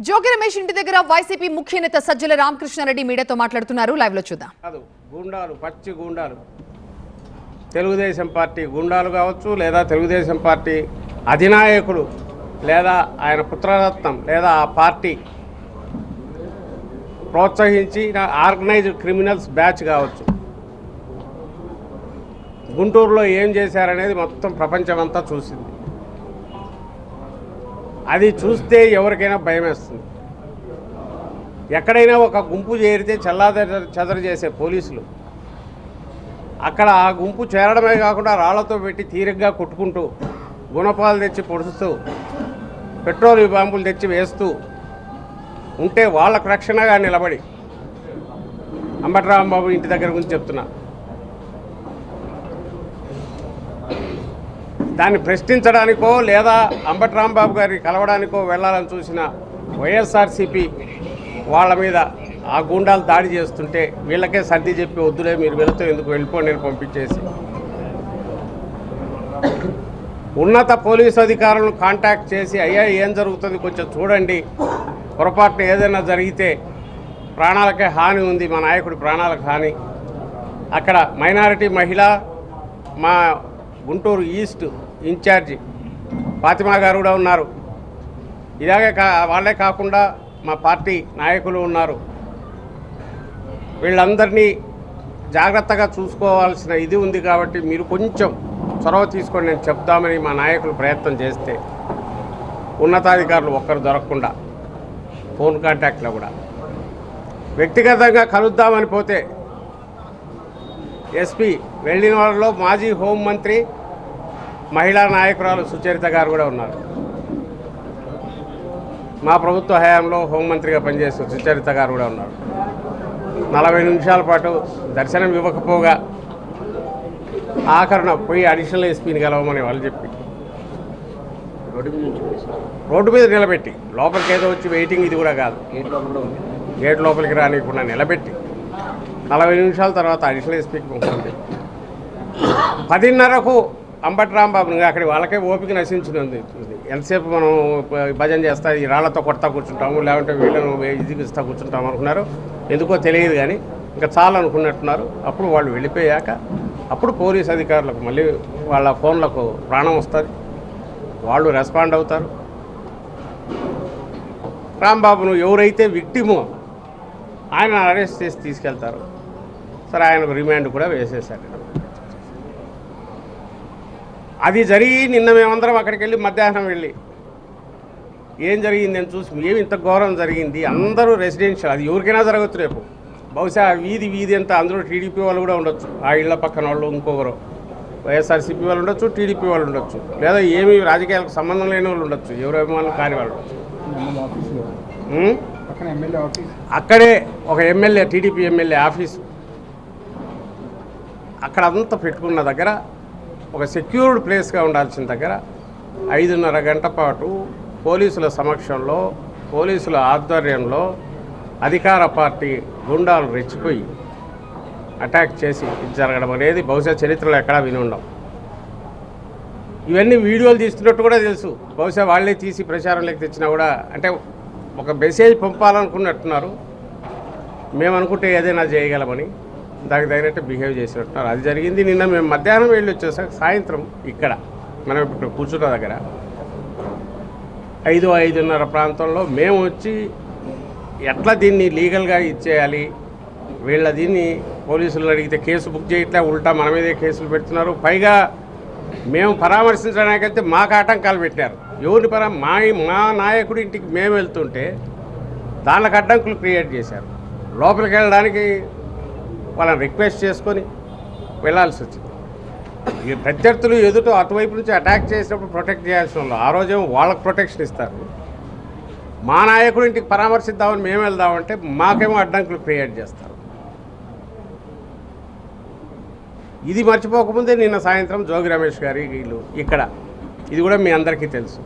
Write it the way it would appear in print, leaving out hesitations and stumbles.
జోగి రమేష్ ఇంటి దగ్గర వైసీపీ ముఖ్య నేత సజ్జల రామకృష్ణారెడ్డి మీడియాతో మాట్లాడుతున్నారు. లైవ్ లో చూద్దాం. గుండాలు, పచ్చి గుండాలు, తెలుగుదేశం పార్టీ గుండాలు కావచ్చు, లేదా తెలుగుదేశం పార్టీ అధినాయకుడు, లేదా ఆయన పుత్రరత్నం, లేదా ఆ పార్టీ ప్రోత్సహించి ఆర్గనైజ్డ్ క్రిమినల్స్ బ్యాచ్ కావచ్చు. గుంటూరులో ఏం చేశారనేది మొత్తం ప్రపంచమంతా చూసింది. అది చూస్తే ఎవరికైనా భయం వేస్తుంది. ఎక్కడైనా ఒక గుంపు చేరితే చెదరు చేసే పోలీసులు అక్కడ ఆ గుంపు చేరడమే కాకుండా రాళ్లతో పెట్టి తీరిగ్గా కొట్టుకుంటూ, గుణపాలు తెచ్చి పొడుస్తూ, పెట్రోల్ బాంబులు తెచ్చి వేస్తూ ఉంటే వాళ్ళకు రక్షణగా నిలబడి, అంబటి రాంబాబు ఇంటి దగ్గర గురించి చెప్తున్నా, దాన్ని ప్రశ్నించడానికో లేదా అంబటి రాంబాబు గారిని కలవడానికో వెళ్ళాలని చూసిన వైఎస్ఆర్సీపీ వాళ్ళ మీద ఆ గూండాలు దాడి చేస్తుంటే వీళ్ళకే సర్ది చెప్పి, వద్దులే మీరు వెళుతూ ఎందుకు, వెళ్ళిపోండి అని పంపించేసి ఉన్నత పోలీసు అధికారులను కాంటాక్ట్ చేసి, అయ్యా ఏం జరుగుతుంది కొంచెం చూడండి, పొరపాటున ఏదైనా జరిగితే ప్రాణాలకే హాని ఉంది, మా నాయకుడి ప్రాణాలకు హాని. అక్కడ మైనారిటీ మహిళ, మా గుంటూరు ఈస్ట్ ఇన్ఛార్జి ఫాతిమా గారు కూడా ఉన్నారు. ఇలాగే వాళ్ళే కాకుండా మా పార్టీ నాయకులు ఉన్నారు. వీళ్ళందరినీ జాగ్రత్తగా చూసుకోవాల్సిన ఇది ఉంది కాబట్టి మీరు కొంచెం చొరవ తీసుకొని నేను చెప్దామని మా నాయకులు ప్రయత్నం చేస్తే ఉన్నతాధికారులు ఒక్కరు దొరకకుండా ఫోన్ కాంటాక్ట్లో కూడా వ్యక్తిగతంగా కలుద్దామని పోతే ఎస్పీ వెళ్ళిన వాళ్ళలో మాజీ హోంమంత్రి, మహిళా నాయకురాలు సుచరిత గారు కూడా ఉన్నారు. మా ప్రభుత్వ హయాంలో హోంమంత్రిగా పనిచేసిన సుచరిత గారు కూడా ఉన్నారు. 40 నిమిషాల పాటు దర్శనం ఇవ్వకపోగా ఆఖరణ పోయి అడిషనల్ ఎస్పీని కలవమని వాళ్ళు చెప్పి రోడ్డు మీద నిలబెట్టి, లోపలికి ఏదో వచ్చి వెయిటింగ్ ఇది కూడా కాదు, గేట్ లోపలికి రానికుండా నిలబెట్టి 40 నిమిషాల తర్వాత అడిషనల్ ఎస్పీకి పంపుతుంది. 10:30కు అంబటి రాంబాబుని అక్కడి వాళ్ళకే ఓపిక నశించింది. ఎంతసేపు మనం భజన చేస్తా, ఈ రాళ్లతో కొడతా కూర్చుంటాము, లేకుంటే వీళ్ళను ఇదిగిస్తా కూర్చుంటాము అనుకున్నారు. ఎందుకో తెలియదు కానీ ఇంకా చాలా అనుకున్నట్టున్నారు. అప్పుడు వాళ్ళు వెళ్ళిపోయాక అప్పుడు పోలీస్ అధికారులకు మళ్ళీ వాళ్ళ ఫోన్లకు ప్రాణం వస్తుంది, వాళ్ళు రెస్పాండ్ అవుతారు. రాంబాబును ఎవరైతే విక్టిమో ఆయన అరెస్ట్ చేసి తీసుకెళ్తారు. సరే, ఆయనకు రిమాండ్ కూడా వేసేశారు. అది జరిగి నిన్న మేమందరం అక్కడికి వెళ్ళి మధ్యాహ్నం వెళ్ళి ఏం జరిగింది అని చూసి, ఏమి ఇంత ఘోరం జరిగింది, అందరూ రెసిడెన్షియల్, అది ఎవరికైనా జరగచ్చు రేపు. బహుశా వీధి అంతా అందులో టీడీపీ వాళ్ళు కూడా ఉండొచ్చు, ఆ ఇళ్ల పక్కన వాళ్ళు ఇంకొకరు వైఎస్ఆర్సీపీ వాళ్ళు ఉండొచ్చు, టీడీపీ వాళ్ళు ఉండొచ్చు, లేదా ఏమీ రాజకీయాలకు సంబంధం లేని వాళ్ళు ఉండొచ్చు, ఎవరు అభిమానులు కాని వాళ్ళు ఉండొచ్చు. అక్కడే ఒక ఎమ్మెల్యే, టీడీపీ ఎమ్మెల్యే ఆఫీసు, అక్కడ అంతా పెట్టుకున్న దగ్గర ఒక సెక్యూర్డ్ ప్లేస్గా ఉండాల్సిన దగ్గర 5:30 గంట పాటు పోలీసుల సమక్షంలో, పోలీసుల ఆధ్వర్యంలో అధికార పార్టీ గుండాలు రెచ్చిపోయి అటాక్ చేసి జరగడం అనేది బహుశా చరిత్రలో ఎక్కడా విని ఉండం. ఇవన్నీ వీడియోలు తీస్తున్నట్టు కూడా తెలుసు. బహుశా వాళ్ళే తీసి ప్రచారంలోకి తెచ్చినా కూడా, అంటే ఒక మెసేజ్ పంపాలనుకున్నట్టున్నారు. మేము అనుకుంటే ఏదైనా చేయగలమని దానికి తగినట్టు బిహేవ్ చేసినట్టున్నారు. అది జరిగింది. నిన్న మేము మధ్యాహ్నం వెళ్ళి వచ్చేసాక సాయంత్రం ఇక్కడ మనం ఇప్పుడు కూర్చున్న దగ్గర 5-5:30 ప్రాంతంలో మేము వచ్చి ఎట్లా దీన్ని లీగల్గా ఇచ్చేయాలి, వీళ్ళ దీన్ని పోలీసులు అడిగితే కేసు బుక్ చేయట్లే, ఉల్టా మన మీదే కేసులు పెడుతున్నారు. పైగా మేము పరామర్శించడానికి వెళ్తే మాకు ఆటంకాలు పెట్టారు. ఎవరిని మా నాయకుడి ఇంటికి మేము వెళ్తుంటే దానికి అడ్డంకులు క్రియేట్ చేశారు. లోపలికి వెళ్ళడానికి వాళ్ళని రిక్వెస్ట్ చేసుకొని వెళ్ళాల్సి వచ్చింది. ఈ ప్రత్యర్థులు ఎదుట అటువైపు నుంచి అటాక్ చేసినప్పుడు ప్రొటెక్ట్ చేయాల్సిన వాళ్ళు ఆ రోజేమో వాళ్ళకు ప్రొటెక్షన్ ఇస్తారు. మా నాయకుడి ఇంటికి పరామర్శిద్దామని మేము వెళ్దామంటే మాకేమో అడ్డంకులు క్రియేట్ చేస్తారు. ఇది మర్చిపోకముందే నిన్న సాయంత్రం జోగి రమేష్ గారి వీళ్ళు ఇక్కడ, ఇది కూడా మీ అందరికీ తెలుసు.